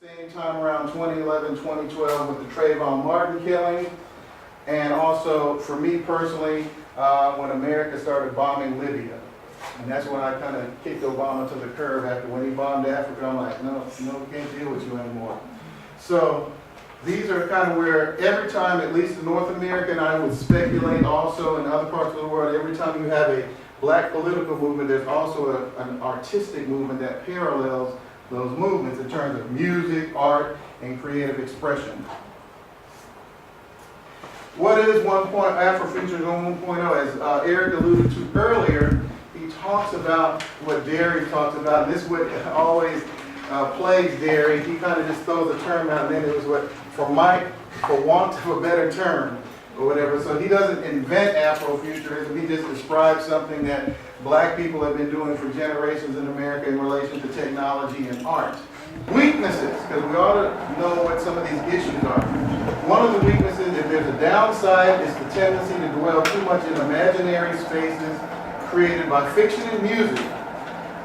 Same time around 2011, 2012 with the Trayvon Martin killing, and also for me personally, when America started bombing Libya. And that's when I kind of kicked Obama to the curb after when he bombed Africa. I'm like, no, can't deal with you anymore. So these are kind of where every time, at least in North America, and I would speculate also in other parts of the world, every time you have a black political movement, there's also an artistic movement that parallels those movements in terms of music, art, and creative expression. What is Afrofuturism 1.0? As Eric alluded to earlier, he talks about what Derry talks about, and this is what always plagues Derry. He kind of just throws a term out, and then it was what, for want of a better term, or whatever. So he doesn't invent Afrofuturism, he just describes something that black people have been doing for generations in America in relation to technology and art. Weaknesses, because we ought to know what some of these issues are. One of the weaknesses, if there's a downside, is the tendency to dwell too much in imaginary spaces created by fiction and music,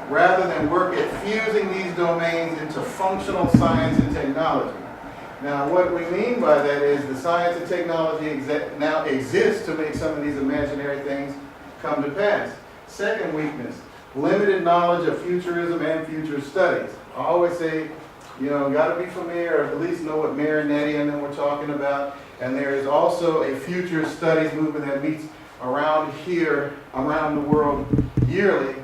rather than work at fusing these domains into functional science and technology. Now, what we mean by that is the science and technology now exists to make some of these imaginary things come to pass. Second weakness, limited knowledge of futurism and future studies. I always say, got to be familiar, or at least know what Marinetti and them were talking about. And there is also a future studies movement that meets around the world yearly.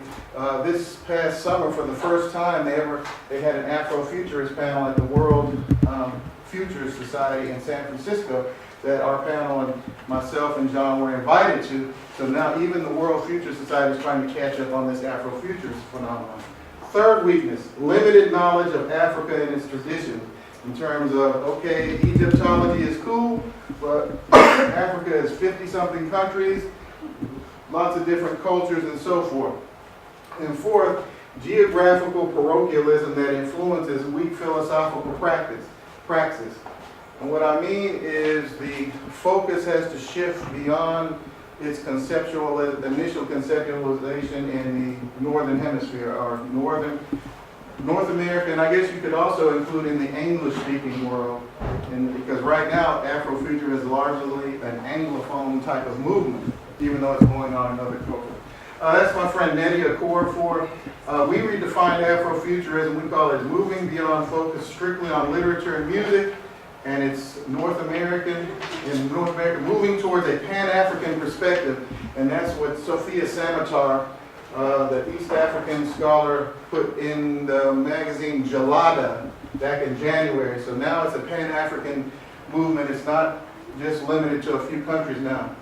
This past summer, for the first time, they had an Afrofuturist panel at the World Futurist Society in San Francisco that our panel and myself and John were invited to. So now even the World Futurist Society is trying to catch up on this Afrofuturist phenomenon. Third weakness, limited knowledge of Africa and its traditions in terms of, okay, Egyptology is cool, but Africa is 50-something countries, lots of different cultures and so forth. And fourth, geographical parochialism that influences weak philosophical praxis. And what I mean is the focus has to shift beyond its initial conceptualization in the Northern Hemisphere, or North America, and I guess you could also include in the English-speaking world, because right now Afrofuturism is largely an Anglophone type of movement, even though it's going on in other cultures. That's my friend Nnedi Okorafor. We redefine Afrofuturism. We call it moving beyond focus strictly on literature and music, and it's North American, moving towards a pan-African perspective, and that's what Sophia Samatar, the East African scholar, put in the magazine Jalada back in January. So now it's a pan-African movement. It's not just limited to a few countries now.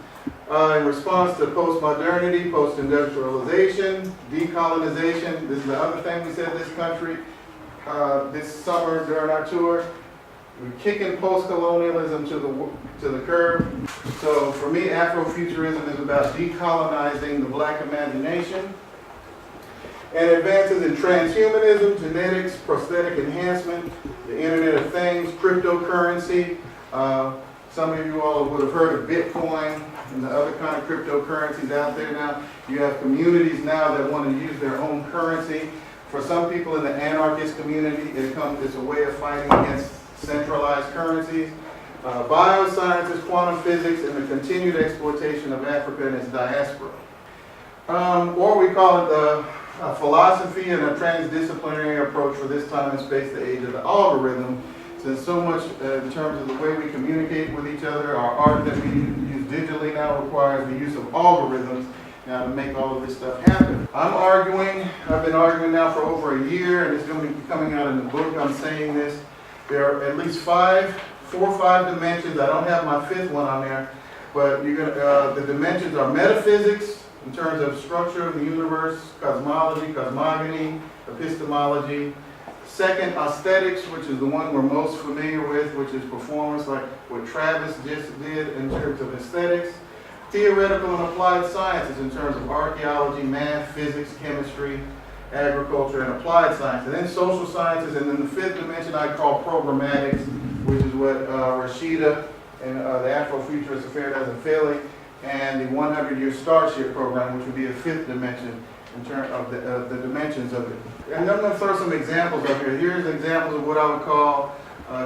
In response to postmodernity, post-industrialization, decolonization, this is the other thing we said this country, this summer during our tour, we're kicking post-colonialism to the curb. So for me, Afrofuturism is about decolonizing the black imagination. And advances in transhumanism, genetics, prosthetic enhancement, the Internet of Things, cryptocurrency. Some of you all would have heard of Bitcoin and the other kind of cryptocurrencies out there now. You have communities now that want to use their own currency. For some people in the anarchist community, it's a way of fighting against centralized currencies. Biosciences, quantum physics, and the continued exploitation of Africa and its diaspora. Or we call it the philosophy and a transdisciplinary approach for this time and space, the age of the algorithm, since so much in terms of the way we communicate with each other, our art that we use digitally now requires the use of algorithms now to make all of this stuff happen. I've been arguing now for over a year, and it's going to be coming out in the book. I'm saying this. There are at least 4 or 5 dimensions. I don't have my 5th one on there, but the dimensions are metaphysics in terms of structure of the universe, cosmology, cosmogony, epistemology. Second, aesthetics, which is the one we're most familiar with, which is performance, like what Travis just did in terms of aesthetics. Theoretical and applied sciences in terms of archaeology, math, physics, chemistry, agriculture, and applied science. And then social sciences, and then the 5th dimension I call programmatics, which is what Rashida and the Afrofuturist Affair does in Philly, and the 100-Year Starship program, which would be a 5th dimension. in terms of the dimensions of it. And I'm going to throw some examples up here. Here's examples of what I would call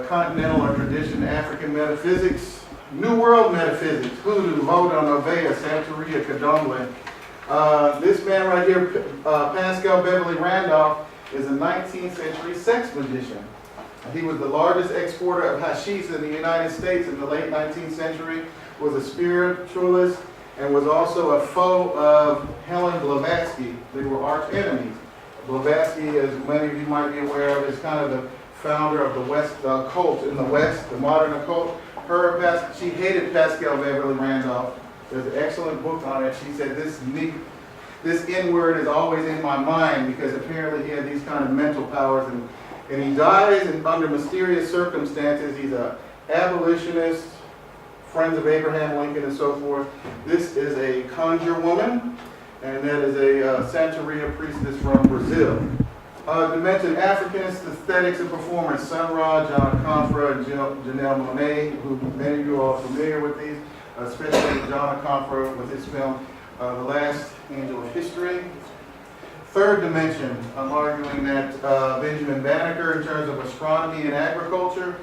continental or traditional African metaphysics. New World metaphysics, Hoodoo, Voda, Novea, Santeria, Candomblé. This man right here, Pascal Beverly Randolph, is a 19th century sex magician. He was the largest exporter of hashish in the United States in the late 19th century, was a spiritualist, and was also a foe of Helen Blavatsky. They were arch enemies. Blavatsky, as many of you might be aware of, is kind of the founder of the West cult in the West, the modern occult. She hated Pascal Beverly Randolph. There's an excellent book on it. She said, this N-word is always in my mind, because apparently he had these kind of mental powers. And he dies under mysterious circumstances. He's an abolitionist, friends of Abraham Lincoln and so forth. This is a conjure woman, and that is a Santeria priestess from Brazil. Dimension Africanist aesthetics and performance, Sun Ra, John Confer, and Janelle Monáe, who many of you are familiar with these, especially John Confer with his film, The Last Angel of History. Third dimension, I'm arguing that Benjamin Banneker, in terms of astronomy and agriculture,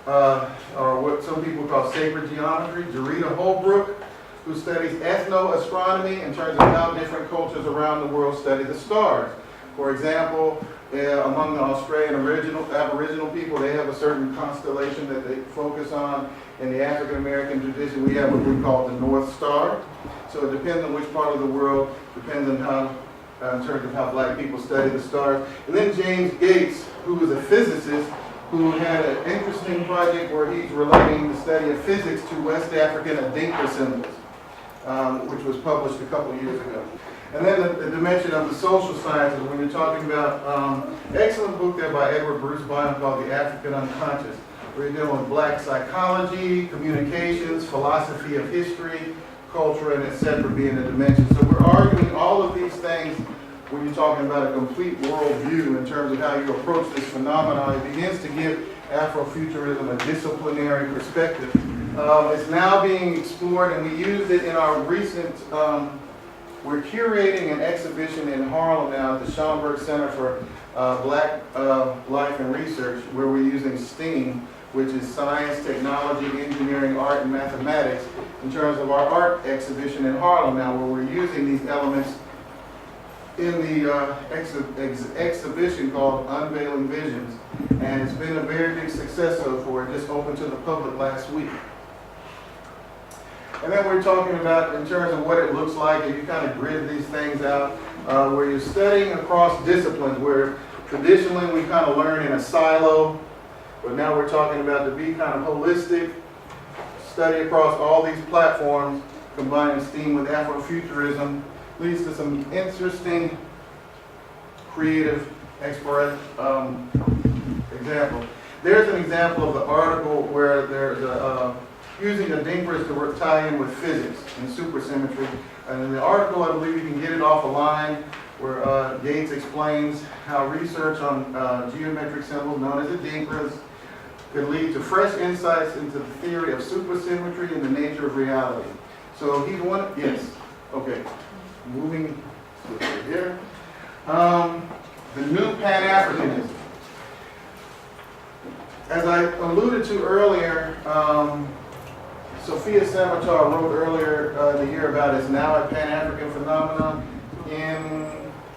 or what some people call sacred geometry. Jarita Holbrook, who studies ethno-astronomy in terms of how different cultures around the world study the stars. For example, among the Australian Aboriginal people, they have a certain constellation that they focus on. In the African American tradition, we have what we call the North Star. So it depends on which part of the world, depends on how, in terms of how black people study the stars. And then James Gates, who was a physicist, who had an interesting project where he's relating the study of physics to West African Adinkra symbols, which was published a couple of years ago. And then the dimension of the social sciences, when you're talking about, excellent book there by Edward Bruce Bynum called The African Unconscious, where you're dealing with black psychology, communications, philosophy of history, culture, and etc. being a dimension. So we're arguing all of these things when you're talking about a complete worldview in terms of how you approach this phenomenon. It begins to give Afrofuturism a disciplinary perspective. It's now being explored, and we used it in our recent, we're curating an exhibition in Harlem now at the Schomburg Center for Black Life and Research, where we're using STEAM, which is science, technology, engineering, art, and mathematics, in terms of our art exhibition in Harlem now, where we're using these elements in the exhibition called Unveiling Visions. And it's been a very big success so far. It just opened to the public last week. And then we're talking about, in terms of what it looks like, if you kind of grid these things out, where you're studying across disciplines, where traditionally we kind of learn in a silo, but now we're talking about to be kind of holistic, study across all these platforms, combining STEAM with Afrofuturism, leads to some interesting, creative example. There's an example of the article where there's a using Adinkras to tie in with physics and supersymmetry. And in the article, I believe you can get it off a line where Gates explains how research on geometric symbols known as Adinkras could lead to fresh insights into the theory of supersymmetry and the nature of reality. So he's one, yes, okay. Moving right here. The new pan-Africanism. As I alluded to earlier, Sophia Samatar wrote earlier in the year about it's now a pan-African phenomenon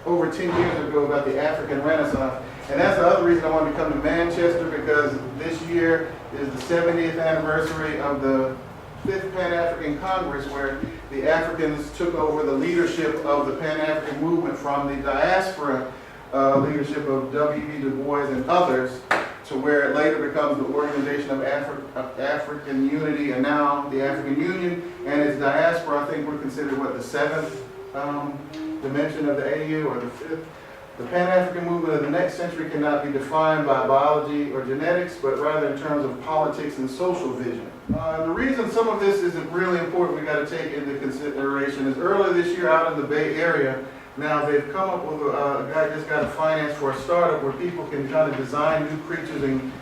over 10 years ago about the African Renaissance. And that's the other reason I wanted to come to Manchester, because this year is the 70th anniversary of the 5th Pan-African Congress, where the Africans took over the leadership of the Pan-African movement from the diaspora leadership of W.E. Du Bois and others, to where it later becomes the Organization of African Unity, and now the African Union and its diaspora. I think we're considered, what, the 7th dimension of the AU, or the 5th? The Pan-African movement of the next century cannot be defined by biology or genetics, but rather in terms of politics and social vision. The reason some of this is really important, we got to take into consideration, is earlier this year out in the Bay Area, now they've come up with a guy just got a finance for a startup where people can kind of design new creatures in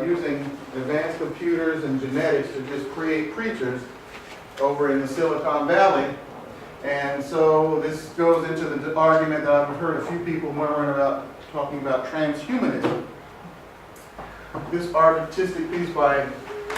using advanced computers and genetics to just create creatures over in the Silicon Valley. And so this goes into the argument that I've heard a few people murmuring about, talking about transhumanism. This artistic piece by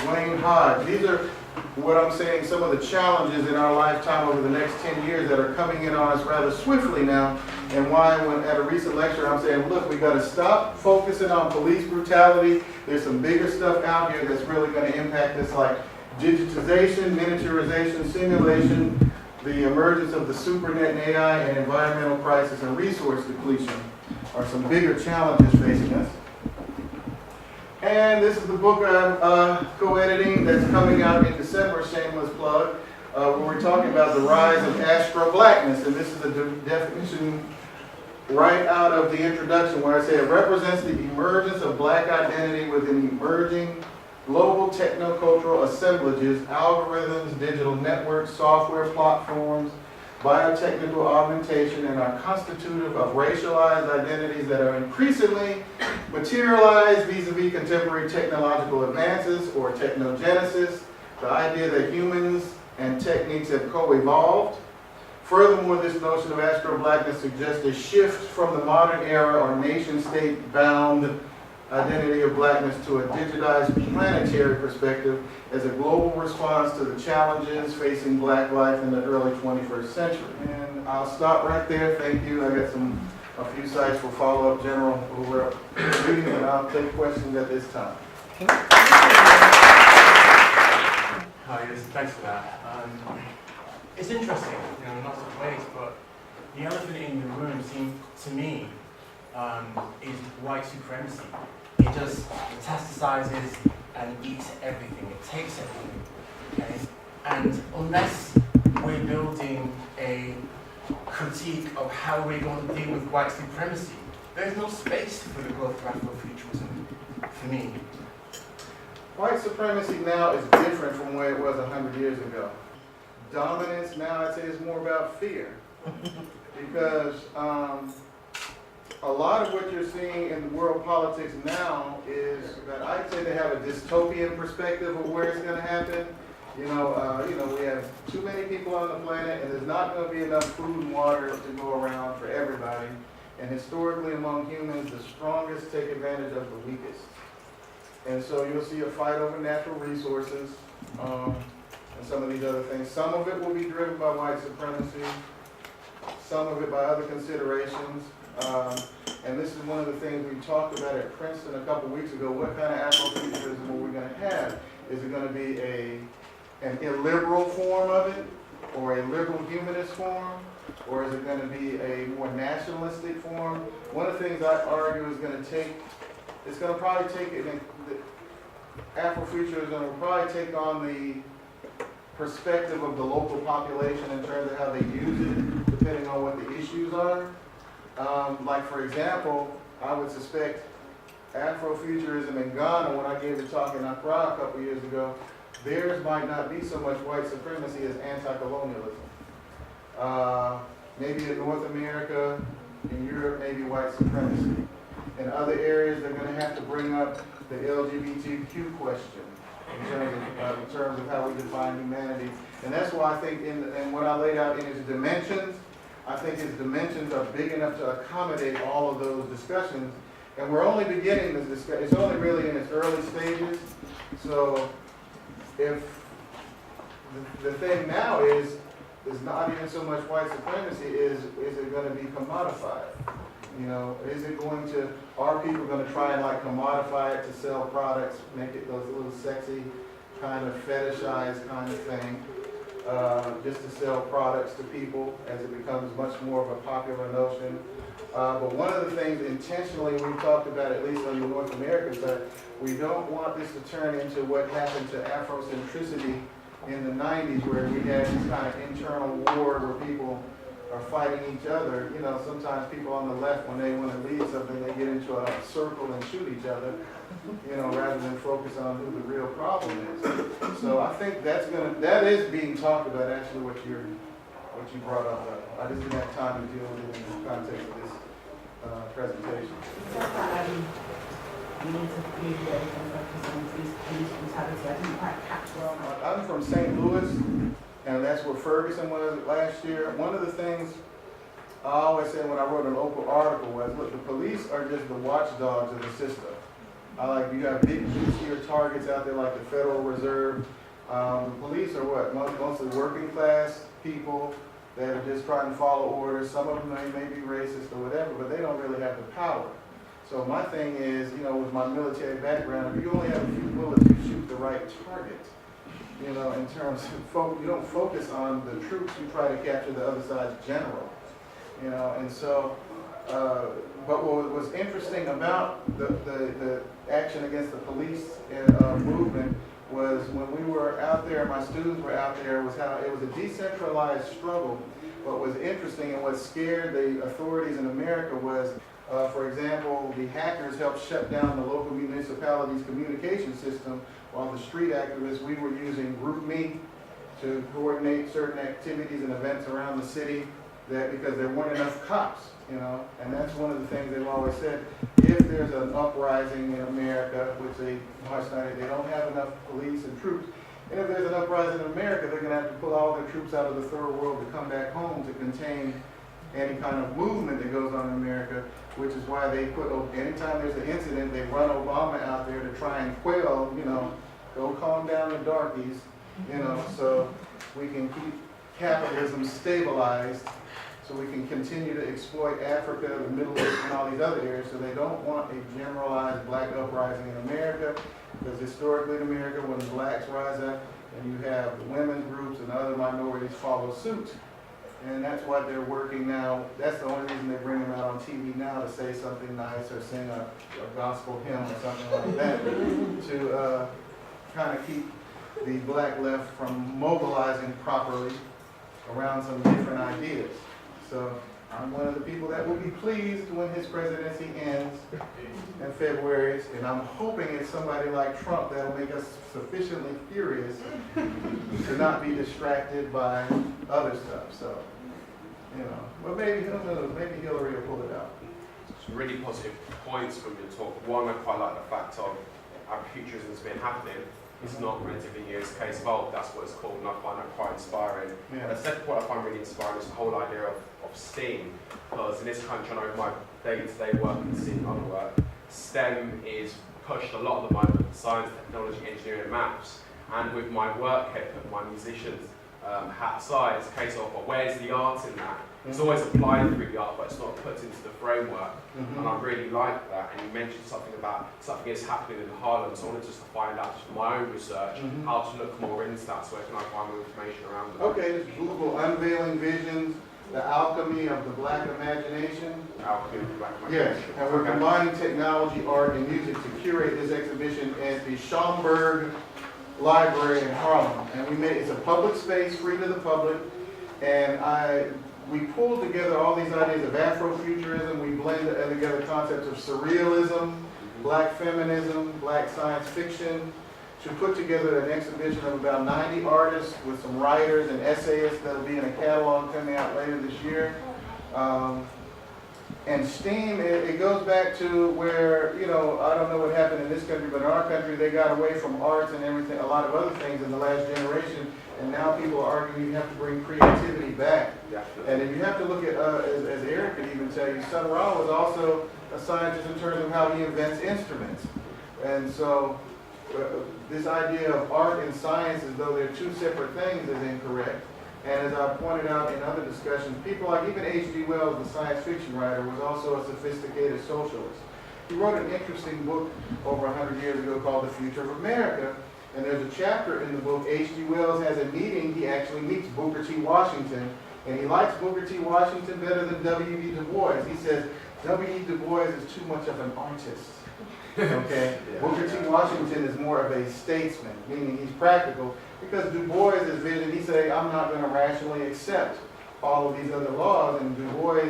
Wayne Hodge. These are what I'm saying, some of the challenges in our lifetime over the next 10 years that are coming in on us rather swiftly now, and why when at a recent lecture I'm saying, look, we got to stop focusing on police brutality. There's some bigger stuff out here that's really going to impact us, like digitization, miniaturization, simulation, the emergence of the supernet and AI, and environmental crisis and resource depletion are some bigger challenges facing us. And this is the book I'm co-editing that's coming out in December, shameless plug, where we're talking about the rise of astro-blackness. And this is a definition right out of the introduction where I say it represents the emergence of black identity within emerging global technocultural assemblages, algorithms, digital networks, software platforms, biotechnical augmentation, and are constitutive of racialized identities that are increasingly materialized vis-a-vis contemporary technological advances or technogenesis, the idea that humans and techniques have co-evolved. Furthermore, this notion of astro-blackness suggests a shift from the modern era or nation-state bound identity of blackness to a digitized planetary perspective as a global response to the challenges facing black life in the early 21st century. And I'll stop right there. Thank you. I got a few sites for follow-up, General, over reading, and I'll take questions at this time. Hi, yes, thanks for that. It's interesting, in lots of ways, but the elephant in the room seems to me is white supremacy. It just metastasizes and eats everything. It takes everything. Okay? And unless we're building a critique of how we're going to deal with white supremacy, there's no space for the growth of Afrofuturism, for me. White supremacy now is different from where it was 100 years ago. Dominance now, I'd say, is more about fear. Because a lot of what you're seeing in world politics now is that I'd say they have a dystopian perspective of where it's going to happen. We have too many people on the planet, and there's not going to be enough food and water to go around for everybody. And historically, among humans, the strongest take advantage of the weakest. And so you'll see a fight over natural resources and some of these other things. Some of it will be driven by white supremacy, some of it by other considerations. And this is one of the things we talked about at Princeton a couple weeks ago. What kind of Afrofuturism are we going to have? Is it going to be an illiberal form of it, or a liberal humanist form, or is it going to be a more nationalistic form? One of the things I argue is going to take, it's going to probably take it in, Afrofuturism will probably take on the perspective of the local population in terms of how they use it, depending on what the issues are. Like, for example, I would suspect Afrofuturism in Ghana, when I gave a talk in Accra a couple years ago, theirs might not be so much white supremacy as anti-colonialism. Maybe in North America, in Europe, maybe white supremacy. In other areas, they're going to have to bring up the LGBTQ question in terms of how we define humanity. And that's why I think, and what I laid out in its dimensions, I think its dimensions are big enough to accommodate all of those discussions. And we're only beginning this discussion. It's only really in its early stages. So if the thing now is not even so much white supremacy, is it going to be commodified? Is it going to, are people going to try and like commodify it to sell products, make it those little sexy kind of fetishized kind of thing, just to sell products to people as it becomes much more of a popular notion? But one of the things intentionally we talked about, at least on the North American side, we don't want this to turn into what happened to Afrocentricity in the 90s, where we had this kind of internal war where people are fighting each other. Sometimes people on the left, when they want to lead something, they get into a circle and shoot each other, rather than focus on who the real problem is. So I think that is being talked about, actually, what you brought up. I just didn't have time to deal with it in the context of this presentation. We need to be ready to focus on police brutality. I didn't quite catch well. I'm from St. Louis, and that's where Ferguson was last year. One of the things I always said when I wrote an local article was, look, the police are just the watchdogs of the system. You have big juicier targets out there like the Federal Reserve. The police are what? Mostly working class people that are just trying to follow orders. Some of them may be racist or whatever, but they don't really have the power. So my thing is, with my military background, if you only have a few bullets, you shoot the right target. In terms of, you don't focus on the troops, you try to capture the other side's general. And so, but what was interesting about the action against the police movement was when we were out there, my students were out there, was how it was a decentralized struggle. What was interesting and what scared the authorities in America was, for example, the hackers helped shut down the local municipality's communication system, while the street activists, we were using GroupMe to coordinate certain activities and events around the city, because there weren't enough cops, and that's one of the things they've always said. If there's an uprising in America, which they don't have enough police and troops, and if there's an uprising in America, they're going to have to pull all their troops out of the third world to come back home to contain any kind of movement that goes on in America, which is why they put, anytime there's an incident, they run Obama out there to try and quell, go calm down the darkies, so we can keep capitalism stabilized, so we can continue to exploit Africa, the Middle East, and all these other areas. So they don't want a generalized black uprising in America, because historically in America, when the blacks rise up, and you have the women's groups and other minorities follow suit. And that's why they're working now. That's the only reason they bring them out on TV now, to say something nice or sing a gospel hymn or something like that, to kind of keep the black left from mobilizing properly around some different ideas. So I'm one of the people that will be pleased when his presidency ends in February, and I'm hoping it's somebody like Trump that will make us sufficiently furious to not be distracted by other stuff. So, but maybe, who knows, maybe Hillary will pull it out. Some really positive points from your talk. One, I quite like the fact of Afrofuturism has been happening. It's not relatively new, it's case evolved, that's what it's called, and I find that quite inspiring. Yeah. The second point I find really inspiring is the whole idea of STEAM, because in this country, I know my day-to-day work and seeing other work, STEM is pushed a lot at the moment, science, technology, engineering, and maths. And with my work ethic, my musician's hat aside, it's a case of, well, where's the art in that? It's always applied through the art, but it's not put into the framework. And I really like that. And you mentioned something about something is happening in Harlem, so I wanted just to find out from my own research how to look more into that. So where can I find more information around it? Okay, just Google Unveiling Visions, the Alchemy of the Black Imagination. Alchemy of the Black Yes, Imagination. and we're combining technology, art, and music to curate this exhibition at the Schomburg Library in Harlem. And it's a public space, free to the public, and we pulled together all these ideas of Afrofuturism. We blended together concepts of surrealism, black feminism, black science fiction, to put together an exhibition of about 90 artists with some writers and essayists that will be in a catalog coming out later this year. And STEAM, it goes back to where, I don't know what happened in this country, but in our country, they got away from arts and everything, a lot of other things in the last generation. And now people are arguing you have to bring creativity back. And if you have to look at, as Eric could even tell you, Sun Ra was also a scientist in terms of how he invents instruments. And so this idea of art and science as though they're two separate things is incorrect. And as I pointed out in other discussions, people like even H.G. Wells, the science fiction writer, was also a sophisticated socialist. He wrote an interesting book over 100 years ago called The Future of America. And there's a chapter in the book, H.G. Wells has a meeting, he actually meets Booker T. Washington, and he likes Booker T. Washington better than W.E. Du Bois. He says, W.E. Du Bois is too much of an artist. Okay? Booker T. Washington is more of a statesman, meaning he's practical, because Du Bois' vision, he said, I'm not going to rationally accept all of these other laws, and Du Bois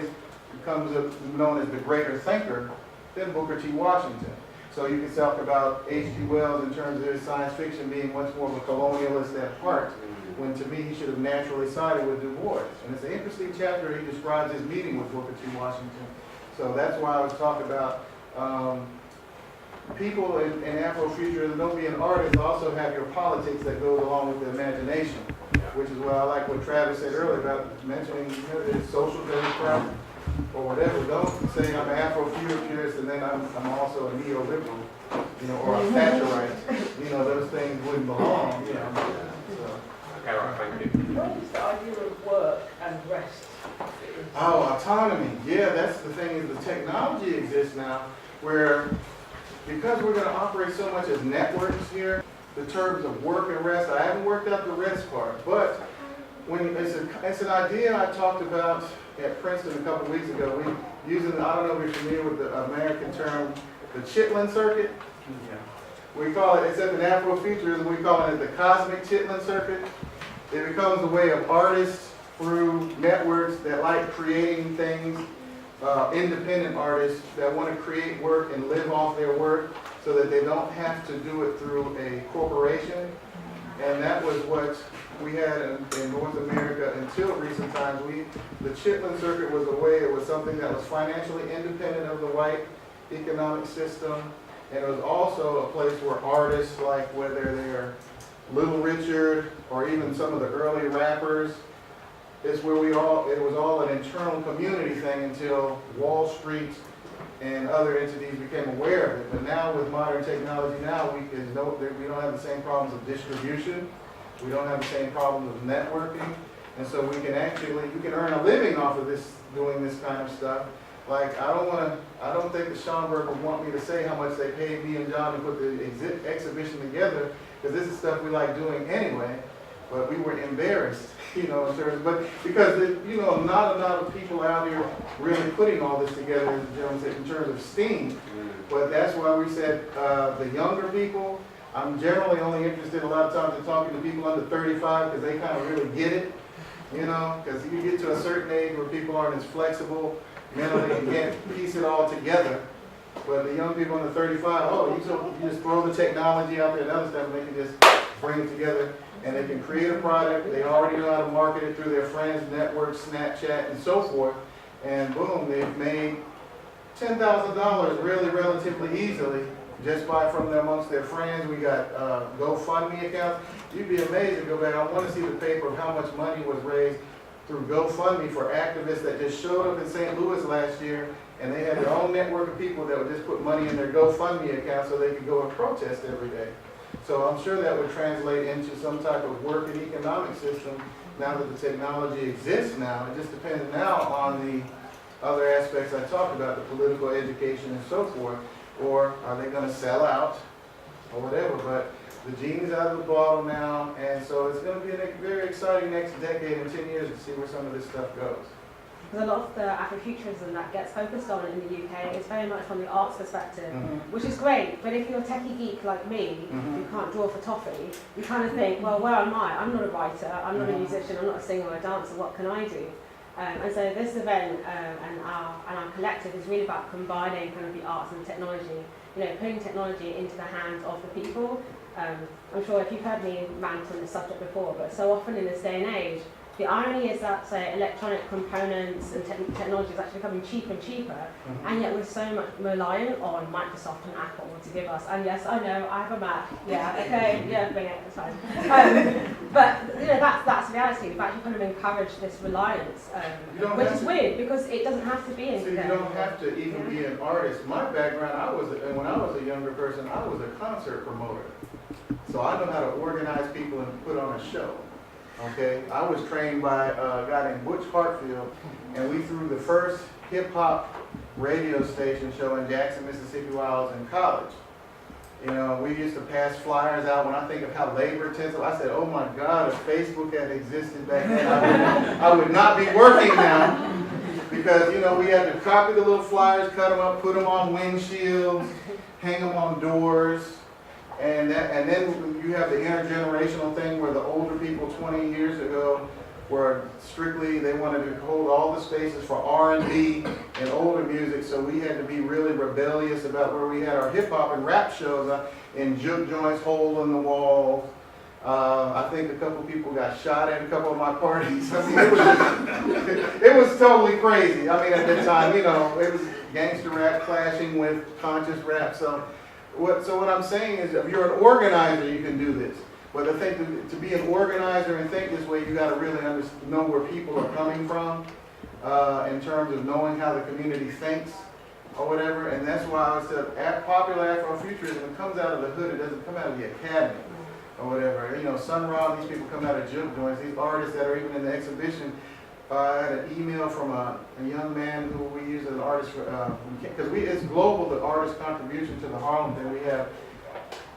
becomes known as the greater thinker than Booker T. Washington. So you can talk about H.G. Wells in terms of his science fiction being much more of a colonialist at heart, when to me he should have naturally sided with Du Bois. And it's an interesting chapter. He describes his meeting with Booker T. Washington. So that's why I was talking about people in Afrofuturism, don't be an artist, also have your politics that goes along with the imagination. which is what I like what Travis said earlier about mentioning, you know, the social democrat or whatever. Don't say I'm an Afrofuturist and then I'm also a neoliberal, you know, or a Thatcherite. You know, those things wouldn't belong, you know. So. Okay, right, thank you. What is the idea of work and rest? Oh, autonomy. Yeah, that's the thing is the technology exists now where because we're going to operate so much as networks here, the terms of work and rest, I haven't worked out the rest part, but when it's an idea I talked about at Princeton a couple of weeks ago. We using, I don't know if you're familiar with the American term, the Chitlin circuit. Yeah. We call it, except in Afrofuturism, we call it the cosmic Chitlin circuit. It becomes a way of artists through networks that like creating things, independent artists that want to create work and live off their work so that they don't have to do it through a corporation. And that was what we had in North America until recent times. The Chitlin circuit was a way, it was something that was financially independent of the white economic system. And it was also a place where artists, like whether they're Little Richard or even some of the early rappers, it's where it was all an internal community thing until Wall Street and other entities became aware of it. But now with modern technology now, we don't have the same problems of distribution. We don't have the same problems of networking. And so we can you can earn a living off of this, doing this kind of stuff. Like, I don't think that Schomburg would want me to say how much they paid me and John to put the exhibition together, because this is stuff we like doing anyway. But we were embarrassed, you know, but because, not a lot of people out here really putting all this together, as the gentleman said, in terms of STEAM. But that's why we said the younger people, I'm generally only interested a lot of times in talking to people under 35 because they kind of really get it, you know, because you get to a certain age where people aren't as flexible mentally and can't piece it all together. But the young people under 35, you just throw the technology out there and other stuff and they can just bring it together. And they can create a product, they already know how to market it through their friends, networks, Snapchat, and so forth. And boom, they've made $10,000 really relatively easily just from amongst their friends. We got GoFundMe accounts. You'd be amazed to go back. I want to see the paper of how much money was raised through GoFundMe for activists that just showed up in St. Louis last year, and they had their own network of people that would just put money in their GoFundMe account so they could go and protest every day. So I'm sure that would translate into some type of work and economic system now that the technology exists now. It just depends now on the other aspects I talked about, the political education and so forth, or are they going to sell out or whatever. But the genie's out of the bottle now, and so it's going to be a very exciting next decade and 10 years to see where some of this stuff goes. Because a lot of the Afrofuturism that gets focused on in the UK is very much from the arts perspective, which is great. But if you're a techie geek like me, who can't draw for toffee, you kind of think, well, where am I? I'm not a writer, I'm not a musician, I'm not a singer or a dancer, what can I do? And so this event and our collective is really about combining kind of the arts and the technology, putting technology into the hands of the people. I'm sure if you've heard me rant on this subject before, but so often in this day and age, the irony is that, say, electronic components and technology is actually becoming cheaper and cheaper, and yet we're so much reliant on Microsoft and Apple to give us. And yes, I know, I have a Mac. Yeah, okay, yeah, bring it, it's fine. But that's reality. We've actually kind of encouraged this reliance, which is weird because it doesn't have to be in. So you don't have to even be an artist. My background, when I was a younger person, I was a concert promoter. So I know how to organize people and put on a show. Okay, I was trained by a guy named Butch Hartfield, and we threw the first hip-hop radio station show in Jackson, Mississippi while I was in college. We used to pass flyers out. When I think of how labor-intensive, I said, oh my God, if Facebook had existed back then, I would not be working now. Because, we had to copy the little flyers, cut them up, put them on windshields, hang them on doors. And then you have the intergenerational thing where the older people 20 years ago were strictly, they wanted to hold all the spaces for R&B and older music, so we had to be really rebellious about where we had our hip-hop and rap shows in juke joints, hole in the wall. I think a couple people got shot at a couple of my parties. I mean, it was totally crazy. I mean, at that time, it was gangster rap clashing with conscious rap. So what I'm saying is, if you're an organizer, you can do this. But I think to be an organizer and think this way, you got to really know where people are coming from in terms of knowing how the community thinks or whatever. And that's why I said popular Afrofuturism, it comes out of the hood. It doesn't come out of the academy or whatever. You know, Sun Ra, these people come out of juke joints. These artists that are even in the exhibition. I had an email from a young man who we use as an artist because it's global, the artist contribution to the Harlem thing. We have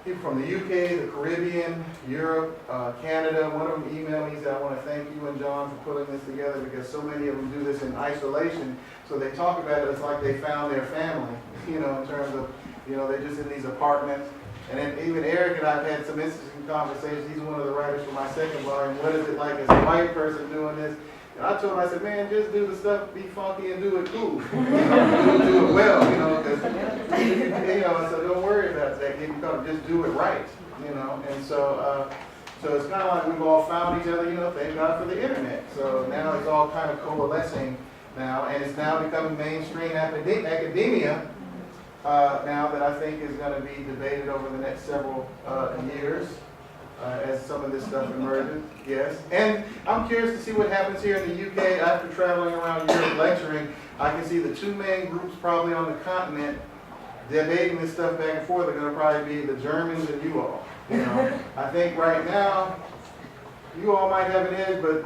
people from the UK, the Caribbean, Europe, Canada. One of them emailed me and said, I want to thank you and John for putting this together because so many of them do this in isolation. So they talk about it as like they found their family, you know, in terms of, you know, they're just in these apartments. And then even Eric and I have had some interesting conversations. He's one of the writers for my second volume. What is it like as a white person doing this? And I told him, I said, man, just do the stuff, be funky and do it cool. You know, do it well, you know, because, you know, so don't worry about that. You can just do it right, you know. And so, so it's kind of like we've all found each other, you know, thank God for the internet. So now it's all kind of coalescing now, and it's now becoming mainstream academia now that I think is going to be debated over the next several years. As some of this stuff emerges, yes. And I'm curious to see what happens here in the UK after traveling around Europe lecturing. I can see the two main groups probably on the continent debating this stuff back and forth are going to probably be the Germans and you all. You know, I think right now you all might have an edge, but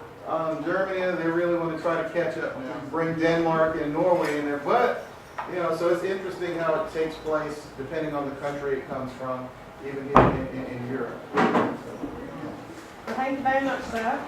Germany, they really want to try to catch up now, bring Denmark and Norway in there. But you know, so it's interesting how it takes place depending on the country it comes from, even in Europe. Well, thank you very much, sir.